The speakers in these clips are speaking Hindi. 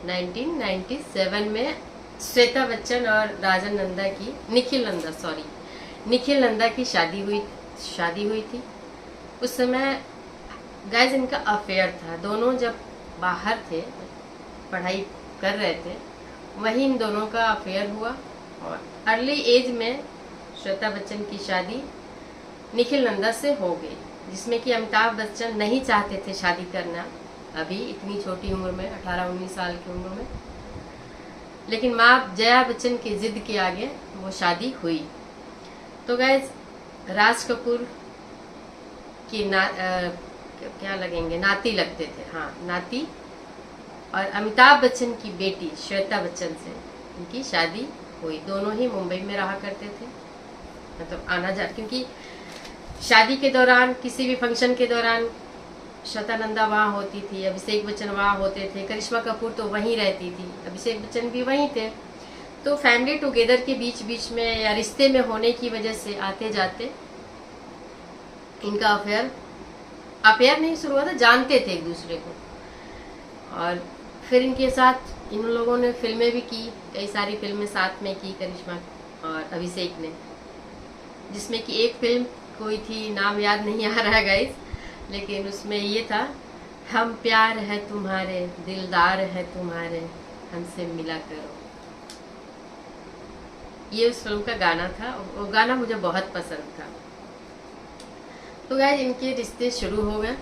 1997 में श्वेता बच्चन और राजन नंदा की निखिल नंदा की शादी हुई थी। उस समय गाइस इनका अफेयर था। दोनों जब बाहर थे, पढ़ाई कर रहे थे, वहीं इन दोनों का अफेयर हुआ और अर्ली एज में श्वेता बच्चन की शादी निखिल नंदा से हो गई, जिसमें कि अमिताभ बच्चन नहीं चाहते थे शादी करना अभी इतनी छोटी उम्र में, 18-19 साल की उम्र में। लेकिन माँ जया बच्चन की जिद के आगे वो शादी हुई। तो गाइस राज कपूर की क्या लगेंगे, नाती लगते थे, हाँ नाती, और अमिताभ बच्चन की बेटी श्वेता बच्चन से इनकी शादी हुई। दोनों ही मुंबई में रहा करते थे, मतलब आना जा, क्योंकि शादी के दौरान किसी भी फंक्शन के दौरान श्वेता नंदा वहाँ होती थी, अभिषेक बच्चन वहाँ होते थे, करिश्मा कपूर तो वहीं रहती थी, अभिषेक बच्चन भी वहीं थे। तो फैमिली टुगेदर के बीच बीच में या रिश्ते में होने की वजह से आते जाते इनका अफेयर नहीं शुरू हुआ था, जानते थे एक दूसरे को। और फिर इनके साथ इन लोगों ने फिल्में भी की, कई सारी फिल्में साथ में की करिश्मा और अभिषेक ने, जिसमें कि एक फिल्म कोई थी, नाम याद नहीं आ रहा है गाइस, लेकिन उसमें ये था, हम प्यार है तुम्हारे, दिलदार है तुम्हारे, हमसे मिला करो। ये उस फिल्म का गाना था, वो गाना मुझे बहुत पसंद था। तो गाइस इनके रिश्ते शुरू हो गए।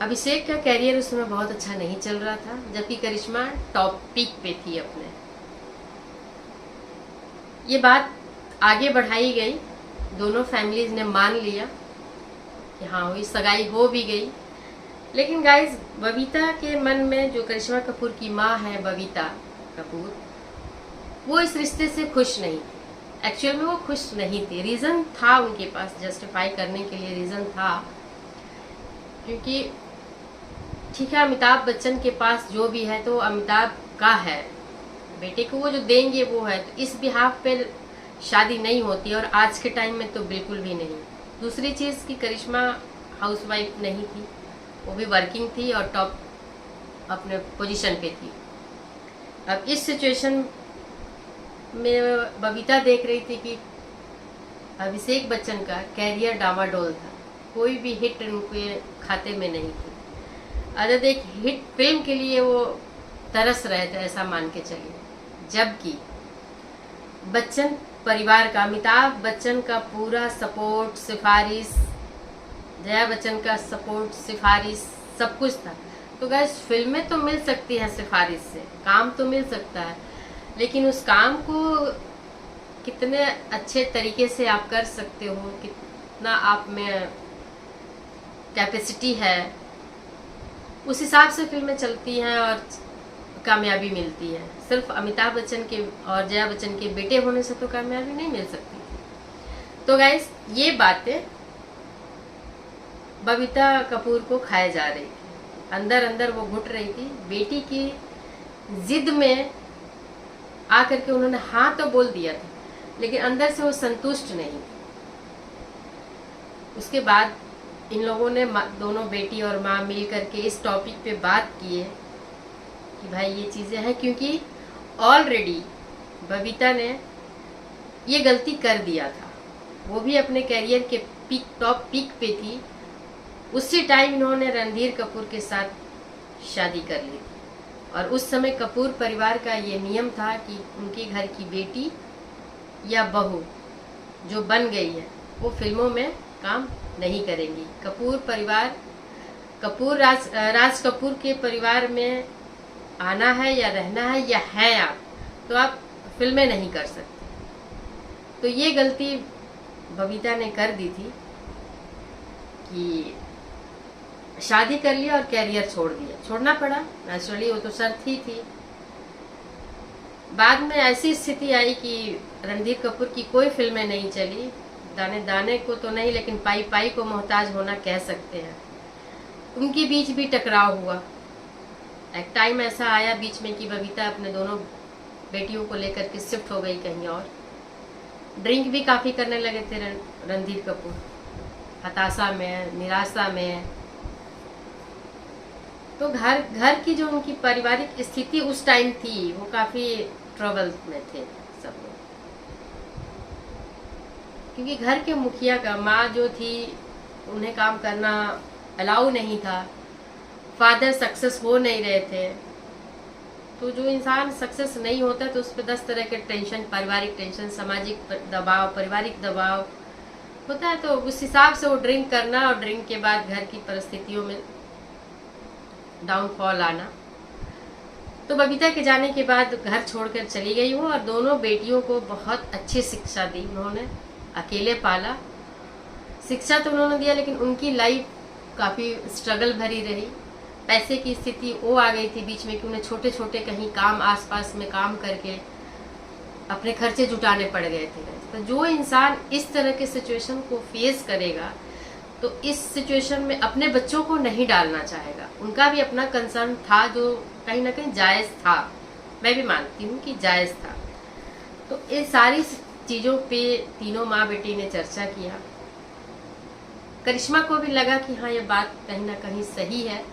अभिषेक का कैरियर उस समय बहुत अच्छा नहीं चल रहा था, जबकि करिश्मा टॉप पीक पे थी अपने। ये बात आगे बढ़ाई गई, दोनों फैमिलीज ने मान लिया कि हाँ हुई, सगाई हो भी गई। लेकिन गाइस बबीता के मन में, जो करिश्मा कपूर की माँ है बबीता कपूर, वो इस रिश्ते से खुश नहीं थी। एक्चुअल में वो खुश नहीं थी। रीज़न था उनके पास, जस्टिफाई करने के लिए रीज़न था, क्योंकि ठीक है अमिताभ बच्चन के पास जो भी है तो अमिताभ का है, बेटे को वो जो देंगे वो है, तो इस बिहाफ पे शादी नहीं होती, और आज के टाइम में तो बिल्कुल भी नहीं। दूसरी चीज़ कि करिश्मा हाउसवाइफ नहीं थी, वो भी वर्किंग थी और टॉप अपने पोजीशन पे थी। अब इस सिचुएशन में बबीता देख रही थी कि अभिषेक बच्चन का कैरियर डामाडोल था, कोई भी हिट उनके खाते में नहीं थी। अदर एक हिट फिल्म के लिए वो तरस रहे थे, ऐसा मान के चलिए। जबकि बच्चन परिवार का, अमिताभ बच्चन का पूरा सपोर्ट, सिफारिश, जया बच्चन का सपोर्ट, सिफारिश, सब कुछ था। तो गाइस फिल्में तो मिल सकती हैं सिफारिश से, काम तो मिल सकता है, लेकिन उस काम को कितने अच्छे तरीके से आप कर सकते हो, कितना आप में कैपेसिटी है, उस हिसाब से फिल्में चलती हैं और कामयाबी मिलती है। सिर्फ अमिताभ बच्चन के और जया बच्चन के बेटे होने से तो कामयाबी नहीं मिल सकती। तो गाइस ये बातें बबीता कपूर को खाए जा रही थी, अंदर अंदर वो घुट रही थी। बेटी की जिद में आकर के उन्होंने हाँ तो बोल दिया था, लेकिन अंदर से वो संतुष्ट नहीं। उसके बाद इन लोगों ने दोनों बेटी और माँ मिल करके इस टॉपिक पे बात की है कि भाई ये चीज़ें हैं, क्योंकि ऑलरेडी बबीता ने ये गलती कर दिया था। वो भी अपने कैरियर के टॉप पीक पे थी, उसी टाइम इन्होंने रणधीर कपूर के साथ शादी कर ली थी। और उस समय कपूर परिवार का ये नियम था कि उनके घर की बेटी या बहू जो बन गई है वो फिल्मों में काम नहीं करेंगी। कपूर परिवार, राज कपूर के परिवार में आना है या रहना है या है आप, तो आप फिल्में नहीं कर सकते। तो ये गलती बबीता ने कर दी थी कि शादी कर लिया और कैरियर छोड़ दिया। छोड़ना पड़ा नेचुरली, वो तो शर्त ही थी। बाद में ऐसी स्थिति आई कि रणधीर कपूर की कोई फिल्में नहीं चली, दाने दाने को तो नहीं, लेकिन पाई पाई को मोहताज होना कह सकते हैं। उनके बीच भी टकराव हुआ। एक टाइम ऐसा आया बीच में कि बबीता अपने दोनों बेटियों को लेकर के शिफ्ट हो गई कहीं और। ड्रिंक भी काफ़ी करने लगे थे रणधीर कपूर, हताशा में, निराशा में। तो घर घर की जो उनकी पारिवारिक स्थिति उस टाइम थी वो काफ़ी ट्रबल में थे सब लोग, क्योंकि घर के मुखिया का माँ जो थी उन्हें काम करना अलाउ नहीं था, फादर सक्सेस हो नहीं रहे थे। तो जो इंसान सक्सेस नहीं होता तो उस पर 10 तरह के टेंशन, पारिवारिक टेंशन, सामाजिक दबाव, पारिवारिक दबाव होता है। तो उस हिसाब से वो ड्रिंक करना और ड्रिंक के बाद घर की परिस्थितियों में डाउनफॉल आना। तो बबीता के जाने के बाद घर छोड़कर चली गई वो, और दोनों बेटियों को बहुत अच्छी शिक्षा दी उन्होंने, अकेले पाला। शिक्षा तो उन्होंने दिया, लेकिन उनकी लाइफ काफ़ी स्ट्रगल भरी रही। पैसे की स्थिति वो आ गई थी बीच में कि उन्हें छोटे छोटे कहीं काम, आसपास में काम करके अपने खर्चे जुटाने पड़ गए थे। तो जो इंसान इस तरह के सिचुएशन को फेस करेगा तो इस सिचुएशन में अपने बच्चों को नहीं डालना चाहेगा। उनका भी अपना कंसर्न था जो कहीं ना कहीं जायज़ था, मैं भी मानती हूँ कि जायज़ था। तो ये सारी चीज़ों पे तीनों माँ बेटी ने चर्चा किया। करिश्मा को भी लगा कि हाँ, ये बात कहीं ना कहीं सही है।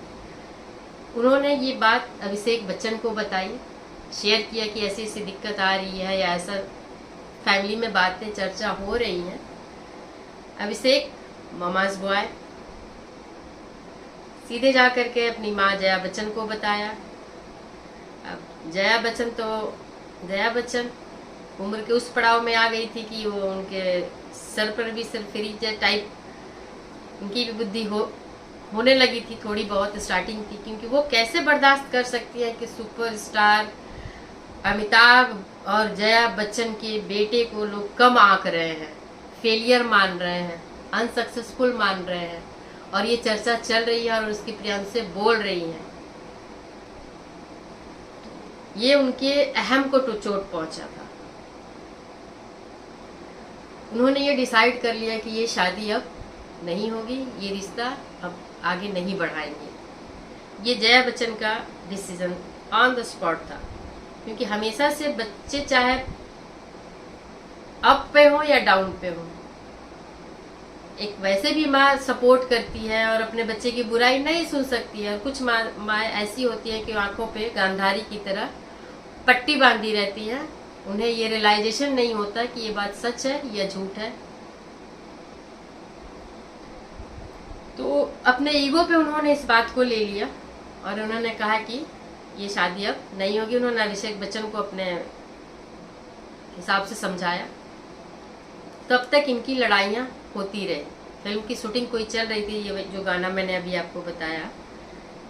उन्होंने ये बात अभिषेक बच्चन को बताई, शेयर किया कि ऐसी ऐसी दिक्कत आ रही है या ऐसा फैमिली में बातें चर्चा हो रही हैं। अभिषेक ममाज बॉय सीधे जा करके अपनी माँ जया बच्चन को बताया। अब जया बच्चन उम्र के उस पड़ाव में आ गई थी कि वो उनके सर पर भी सरफरी टाइप उनकी भी बुद्धि होने लगी थी, थोड़ी बहुत स्टार्टिंग थी। क्योंकि वो कैसे बर्दाश्त कर सकती है कि सुपरस्टार अमिताभ और जया बच्चन के बेटे को लोग कम आंक रहे हैं, फेलियर मान रहे हैं, अनसक्सेसफुल मान रहे हैं, और ये चर्चा चल रही है और उसकी प्रियांश से बोल रही हैं। ये उनके अहम को चोट पहुंचा था। उन्होंने ये डिसाइड कर लिया कि ये शादी अब नहीं होगी, ये रिश्ता अब आगे नहीं बढ़ाएंगे। ये जया बच्चन का डिसीजन ऑन द स्पॉट था, क्योंकि हमेशा से बच्चे चाहे अप पे हो या डाउन पे हो, एक वैसे भी माँ सपोर्ट करती है और अपने बच्चे की बुराई नहीं सुन सकती है। और कुछ माँ ऐसी होती है कि आंखों पे गांधारी की तरह पट्टी बांधी रहती है, उन्हें ये रियलाइजेशन नहीं होता कि ये बात सच है या झूठ है। तो अपने ईगो पे उन्होंने इस बात को ले लिया और उन्होंने कहा कि ये शादी अब नहीं होगी। उन्होंने अभिषेक बच्चन को अपने हिसाब से समझाया। तब तक इनकी लड़ाइयाँ होती रही। फिल्म की शूटिंग कोई चल रही थी, ये जो गाना मैंने अभी आपको बताया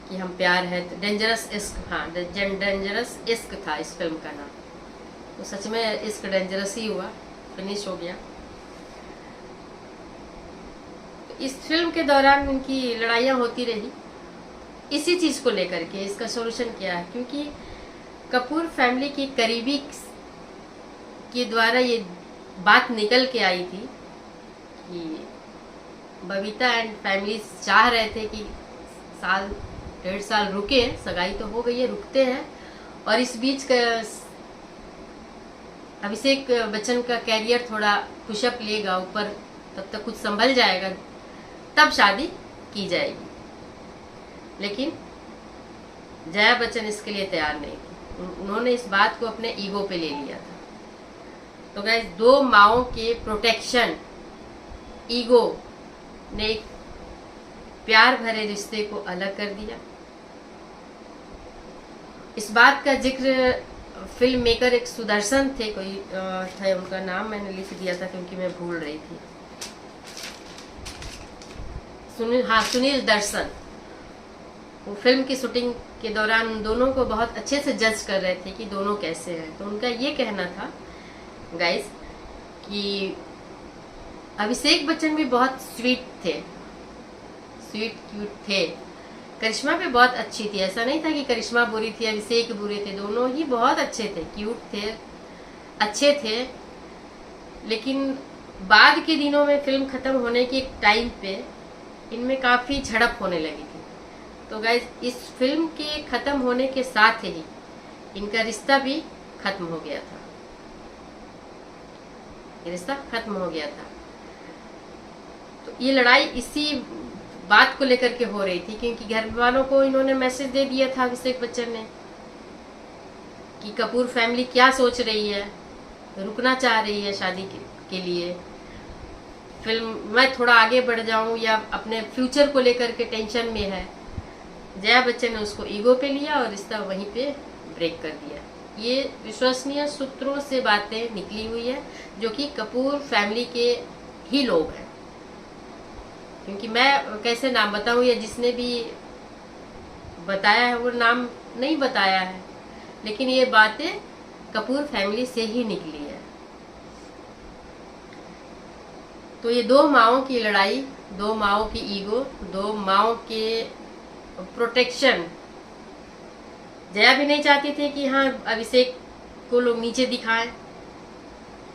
कि हम प्यार है, डेंजरस इश्क, हाँ डेंजरस इश्क था इस फिल्म का नाम। तो सच में इश्क डेंजरस ही हुआ, फिनिश हो गया। तो इस फिल्म के दौरान इनकी लड़ाइयाँ होती रही इसी चीज़ को लेकर के। इसका सॉल्यूशन क्या है, क्योंकि कपूर फैमिली की करीबी के द्वारा ये बात निकल के आई थी कि बबीता एंड फैमिली चाह रहे थे कि साल 1.5 साल रुके, सगाई तो हो गई है, रुकते हैं, और इस बीच का अभिषेक बच्चन का कैरियर थोड़ा पुशअप लेगा ऊपर, तब तक कुछ संभल जाएगा, तब शादी की जाएगी। लेकिन जया बच्चन इसके लिए तैयार नहीं थी। उन्होंने इस बात को अपने ईगो पे ले लिया था। तो गाइस, दो माओं के प्रोटेक्शन, ईगो ने एक प्यार भरे रिश्ते को अलग कर दिया। इस बात का जिक्र फिल्म मेकर एक सुदर्शन थे, कोई था, उनका नाम मैंने लिख दिया था क्योंकि मैं भूल रही थी, सुनील दर्शन। वो फिल्म की शूटिंग के दौरान उन दोनों को बहुत अच्छे से जज कर रहे थे कि दोनों कैसे हैं। तो उनका ये कहना था गाइस कि अभिषेक बच्चन भी बहुत स्वीट क्यूट थे, करिश्मा भी बहुत अच्छी थी। ऐसा नहीं था कि करिश्मा बुरी थी, अभिषेक बुरे थे, दोनों ही बहुत अच्छे थे, क्यूट थे, अच्छे थे। लेकिन बाद के दिनों में फिल्म खत्म होने के टाइम पे इनमें काफ़ी झड़प होने लगी थी। तो गाइस, इस फिल्म के खत्म होने के साथ ही इनका रिश्ता भी खत्म हो गया था, ये रिश्ता खत्म हो गया था। तो ये लड़ाई इसी बात को लेकर के हो रही थी, क्योंकि घर वालों को इन्होंने मैसेज दे दिया था अभिषेक बच्चन ने कि कपूर फैमिली क्या सोच रही है, रुकना चाह रही है शादी के लिए, फिल्म मैं थोड़ा आगे बढ़ जाऊं या अपने फ्यूचर को लेकर के टेंशन में है। जया बच्चन ने उसको ईगो पे लिया और रिश्ता वहीं पे ब्रेक कर दिया। ये विश्वसनीय सूत्रों से बातें निकली हुई है, जो कि कपूर फैमिली के ही लोग हैं, क्योंकि मैं कैसे नाम बताऊं, या जिसने भी बताया है वो नाम नहीं बताया है, लेकिन ये बातें कपूर फैमिली से ही निकली है। तो ये दो माओं की लड़ाई, दो माओं की ईगो, दो माओं के प्रोटेक्शन। जया भी नहीं चाहती थी कि हाँ अभिषेक को लोग नीचे दिखाएं,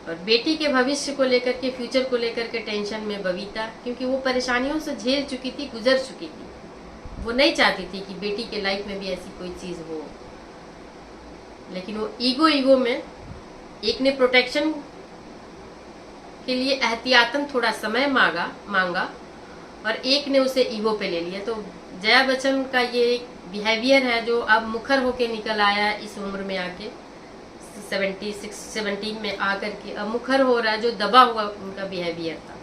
और बेटी के भविष्य को लेकर के, फ्यूचर को लेकर के टेंशन में बबीता, क्योंकि वो परेशानियों से झेल चुकी थी, गुजर चुकी थी। वो नहीं चाहती थी कि बेटी के लाइफ में भी ऐसी कोई चीज हो, लेकिन वो ईगो में एक ने प्रोटेक्शन के लिए एहतियातन थोड़ा समय मांगा और एक ने उसे ईगो पे ले लिया। तो जया बच्चन का ये एक बिहेवियर है जो अब मुखर होके निकल आया इस उम्र में आके, 17 में आकर के अब मुखर हो रहा है, जो दबा हुआ उनका बिहेवियर था।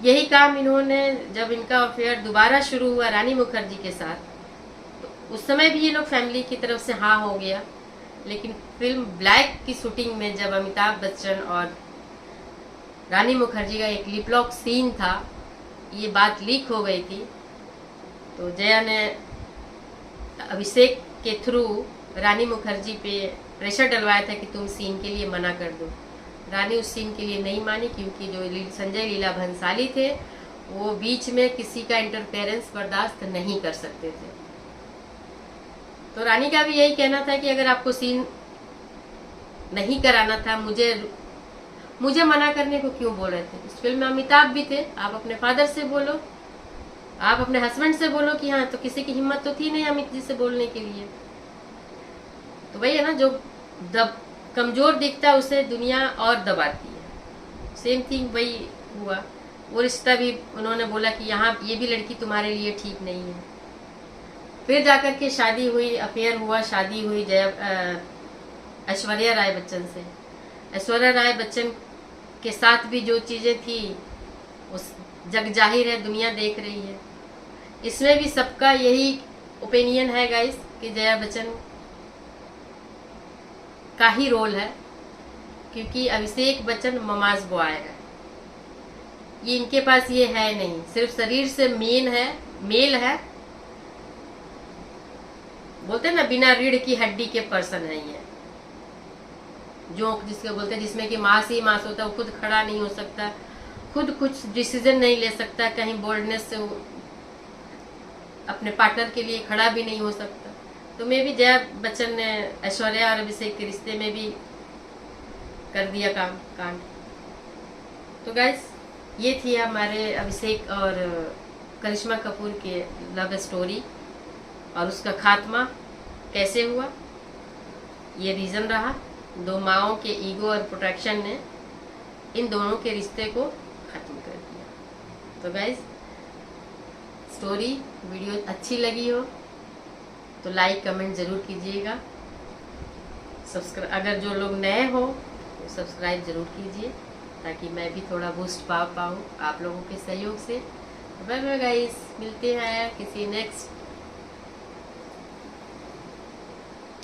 यही काम इन्होंने, जब इनका अफेयर दोबारा शुरू हुआ रानी मुखर्जी के साथ, तो उस समय भी ये लोग फैमिली की तरफ से हाँ हो गया, लेकिन फिल्म ब्लैक की शूटिंग में जब अमिताभ बच्चन और रानी मुखर्जी का एक लिप लॉक सीन था, ये बात लीक हो गई थी, तो जया ने अभिषेक के थ्रू रानी मुखर्जी पे प्रेशर डलवाया था कि तुम सीन के लिए मना कर दो। रानी उस सीन के लिए नहीं मानी, क्योंकि जो संजय लीला भंसाली थे वो बीच में किसी का इंटरफेरेंस बर्दाश्त नहीं कर सकते थे। तो रानी का भी यही कहना था कि अगर आपको सीन नहीं कराना था, मुझे मना करने को क्यों बोल रहे थे। इस फिल्म में अमिताभ भी थे, आप अपने फादर से बोलो, आप अपने हस्बैंड से बोलो कि हाँ, तो किसी की हिम्मत तो थी नहीं अमित जी से बोलने के लिए। तो वही है ना, जो कमजोर दिखता है उसे दुनिया और दबाती है। सेम थिंग वही हुआ। वो रिश्ता भी उन्होंने बोला कि यहाँ ये भी लड़की तुम्हारे लिए ठीक नहीं है। फिर जाकर के शादी हुई, अफेयर हुआ, शादी हुई ऐश्वर्या राय बच्चन से। ऐश्वर्या राय बच्चन के साथ भी जो चीजें थी उस जग जाहिर है, दुनिया देख रही है। इसमें भी सबका यही ओपिनियन है गाइस कि जया बच्चन का ही रोल है, क्योंकि अभिषेक बच्चन ममाज बॉय है, ये इनके पास ये है नहीं, सिर्फ शरीर से मेल है, बोलते हैं ना बिना रीढ़ की हड्डी के पर्सन है ये, जो जिसके बोलते हैं जिसमें कि मांस ही मांस होता है। वो खुद खड़ा नहीं हो सकता, खुद कुछ डिसीजन नहीं ले सकता, कहीं बोल्डनेस से अपने पार्टनर के लिए खड़ा भी नहीं हो सकता। तो मे भी जया बच्चन ने ऐश्वर्या और अभिषेक के रिश्ते में भी कर दिया कांड। तो गाइस, ये थी हमारे अभिषेक और करिश्मा कपूर के लव स्टोरी, और उसका खात्मा कैसे हुआ, ये रीज़न रहा। दो माओं के ईगो और प्रोटेक्शन ने इन दोनों के रिश्ते को खत्म कर दिया। तो गाइस, स्टोरी वीडियो अच्छी लगी हो तो लाइक कमेंट ज़रूर कीजिएगा। अगर जो लोग नए हो तो सब्सक्राइब ज़रूर कीजिए, ताकि मैं भी थोड़ा बूस्ट पा पाऊँ आप लोगों के सहयोग से। बाय बाय गाइस, मिलते हैं किसी नेक्स्ट